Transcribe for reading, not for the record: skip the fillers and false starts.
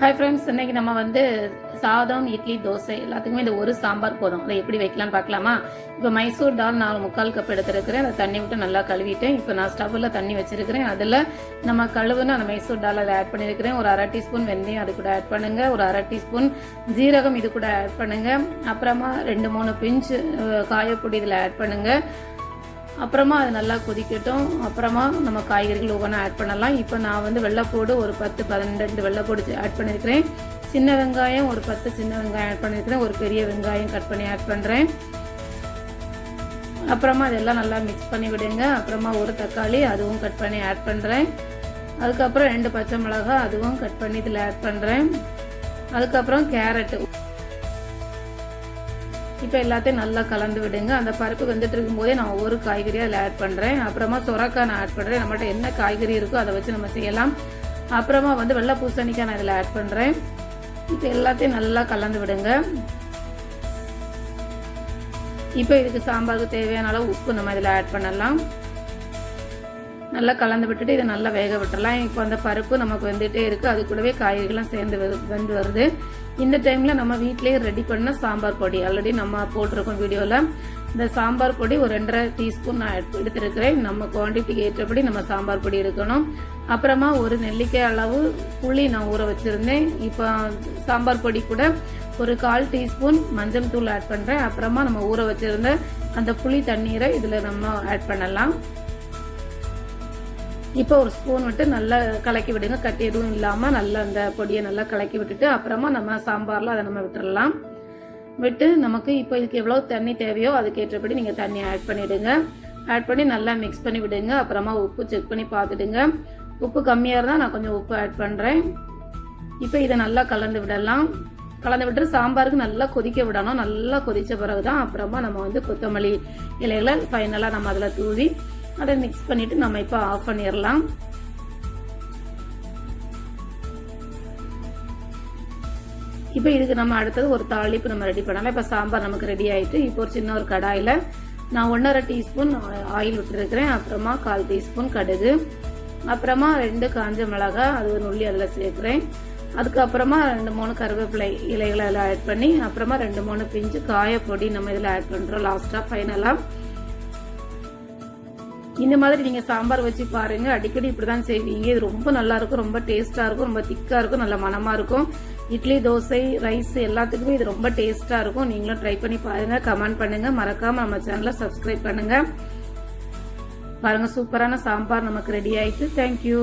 Hi friends, இன்னைக்கு நம்ம சாதம், இட்லி, தோசை எல்லாத்துக்குமே இந்த ஒரு சாம்பார் போதும். அதை எப்படி வைக்கலாம்னு பார்க்கலாமா? இப்போ மைசூர் டால் நான் 3/4 கப் எடுத்துருக்கிறேன். அதை தண்ணி விட்டு நல்லா கழுவிட்டேன். இப்போ நான் ஸ்டவ்வில் தண்ணி வச்சிருக்கிறேன். அதில் நம்ம கழுவுன்னு அந்த மைசூர் டால் அதை ஆட் பண்ணியிருக்கிறேன். ஒரு 1/2 டீஸ்பூன் வெந்தயம் அது கூட ஆட் பண்ணுங்க. ஒரு 1/2 டீஸ்பூன் ஜீரகம் இது கூட ஆட் பண்ணுங்க. அப்புறமா 2-3 பிஞ்சு காயப்பொடி இதில் ஆட் பண்ணுங்க. அப்புறமா அது நல்லா கொதிக்கட்டும். அப்புறமா நம்ம காய்கறிகள் ஒவ்வொன்றா ஆட் பண்ணலாம். இப்போ நான் வெள்ளைப்பூடு ஒரு 10-12 வெள்ளைப்பூடு ஆட் பண்ணியிருக்கிறேன். சின்ன வெங்காயம் ஒரு 10 சின்ன வெங்காயம் ஆட் பண்ணியிருக்கிறேன். ஒரு பெரிய வெங்காயம் கட் பண்ணி ஆட் பண்ணுறேன். அப்புறமா இதெல்லாம் நல்லா மிக்ஸ் பண்ணி விடுங்க. அப்புறமா ஒரு தக்காளி அதுவும் கட் பண்ணி ஆட் பண்ணுறேன். அதுக்கப்புறம் 2 பச்சை மிளகாய் அதுவும் கட் பண்ணி இதில் ஆட் பண்ணுறேன். அதுக்கப்புறம் கேரட்டு. இப்போ எல்லாத்தையும் நல்லா கலந்து விடுங்க. அந்த பருப்பு வெந்துட்டு இருக்கும்போதே நான் ஒவ்வொரு காய்கறியாக அதில் ஆட் பண்ணுறேன். அப்புறமா சுரக்காய் நான் ஆட் பண்ணுறேன். நம்மகிட்ட என்ன காய்கறி இருக்கோ அதை வச்சு நம்ம செய்யலாம். அப்புறமா வெள்ளை பூசணிக்காய் நான் இதில் ஆட் பண்ணுறேன். இப்போ எல்லாத்தையும் நல்லா கலந்து விடுங்க. இப்போ இதுக்கு சாம்பாருக்கு தேவையான அளவு உப்பு நம்ம இதில் ஆட் பண்ணலாம். நல்லா கலந்து விட்டுட்டு இதை நல்லா வேக விட்டுறலாம். இப்போ அந்த பருப்பு நமக்கு வெந்துகிட்டே இருக்குது. அது கூடவே காய்கறிகள்லாம் சேர்ந்து வெந்து வருது. இந்த டைமில் நம்ம வீட்டிலேயே ரெடி பண்ண சாம்பார் பொடி ஆல்ரெடி நம்ம போட்டிருக்கோம் வீடியோவில். இந்த சாம்பார் பொடி ஒரு 2.5 டீஸ்பூன் நான் எடுத்துருக்கிறேன். நம்ம குவான்டிட்டிக்கு ஏற்றபடி நம்ம சாம்பார் பொடி எடுக்கணும். அப்புறமா ஒரு நெல்லிக்காய் அளவு புளி நான் ஊற வச்சுருந்தேன். இப்போ சாம்பார் பொடி கூட ஒரு 1/4 டீஸ்பூன் மஞ்சள் தூள் ஆட் பண்ணுறேன். அப்புறமா நம்ம ஊற வச்சுருந்த அந்த புளி தண்ணீரை இதில் நம்ம ஆட் பண்ணலாம். இப்போ ஒரு ஸ்பூன் விட்டு நல்லா கலக்கி விடுங்க. கட்டி எதுவும் இல்லாமல் நல்லா அந்த பொடியை நல்லா கலக்கி விட்டுட்டு அப்புறமா நம்ம சாம்பாரில் அதை நம்ம விட்டுடலாம். விட்டு நமக்கு இப்போ இதுக்கு எவ்வளோ தண்ணி தேவையோ அதுக்கேற்றபடி நீங்கள் தண்ணி ஆட் பண்ணிவிடுங்க. ஆட் பண்ணி நல்லா மிக்ஸ் பண்ணி விடுங்க. அப்புறமா உப்பு செக் பண்ணி பார்த்துடுங்க. உப்பு கம்மியாக இருந்தால் நான் கொஞ்சம் உப்பு ஆட் பண்ணுறேன். இப்போ இதை நல்லா கலந்து விடலாம். கலந்து விட்டு சாம்பாருக்கு நல்லா கொதிக்க விடணும். நல்லா கொதித்த பிறகு தான் அப்புறமா நம்ம கொத்தமல்லி இலைகளை ஃபைனலாக நம்ம அதில் தூவி அதை மிக்ஸ் பண்ணிட்டு நம்ம இப்போ ஆஃப் பண்ணிடலாம். இப்போ இதுக்கு நம்ம அடுத்தது ஒரு தாளிப்பு நம்ம ரெடி பண்ணலாம். இப்போ சாம்பார் நமக்கு ரெடி ஆயிட்டு இப்போ ஒரு சின்ன ஒரு கடாயில் நான் 1.5 டீஸ்பூன் ஆயில் விட்டுருக்கிறேன். அப்புறமா 1/4 டீஸ்பூன் கடுகு, அப்புறமா 2 காஞ்ச மிளகாய் அது ஒரு உள்ளி அதில் சேர்க்குறேன். அதுக்கப்புறமா 2-3 கருவேப்பிலை இலைகளை அதில் ஆட் பண்ணி அப்புறமா 2-3 பிஞ்சு காயப்பொடி நம்ம இதில் ஆட் பண்ணுறோம் லாஸ்ட்டாக ஃபைனலாக. இந்த மாதிரி நீங்கள் சாம்பார் வச்சு பாருங்க. அடிக்கடி இப்படி தான் செய்வீங்க. இது ரொம்ப நல்லா இருக்கும், ரொம்ப டேஸ்ட்டாக இருக்கும், ரொம்ப திக்காக இருக்கும், நல்ல மனமாக இருக்கும். இட்லி, தோசை, ரைஸ் எல்லாத்துக்குமே இது ரொம்ப டேஸ்ட்டாக இருக்கும். நீங்களும் ட்ரை பண்ணி பாருங்க. கமெண்ட் பண்ணுங்க. மறக்காம நம்ம சேனலை சப்ஸ்கிரைப் பண்ணுங்க. பாருங்க, சூப்பரான சாம்பார் நமக்கு ரெடி ஆயிட்டு. தேங்க்யூ.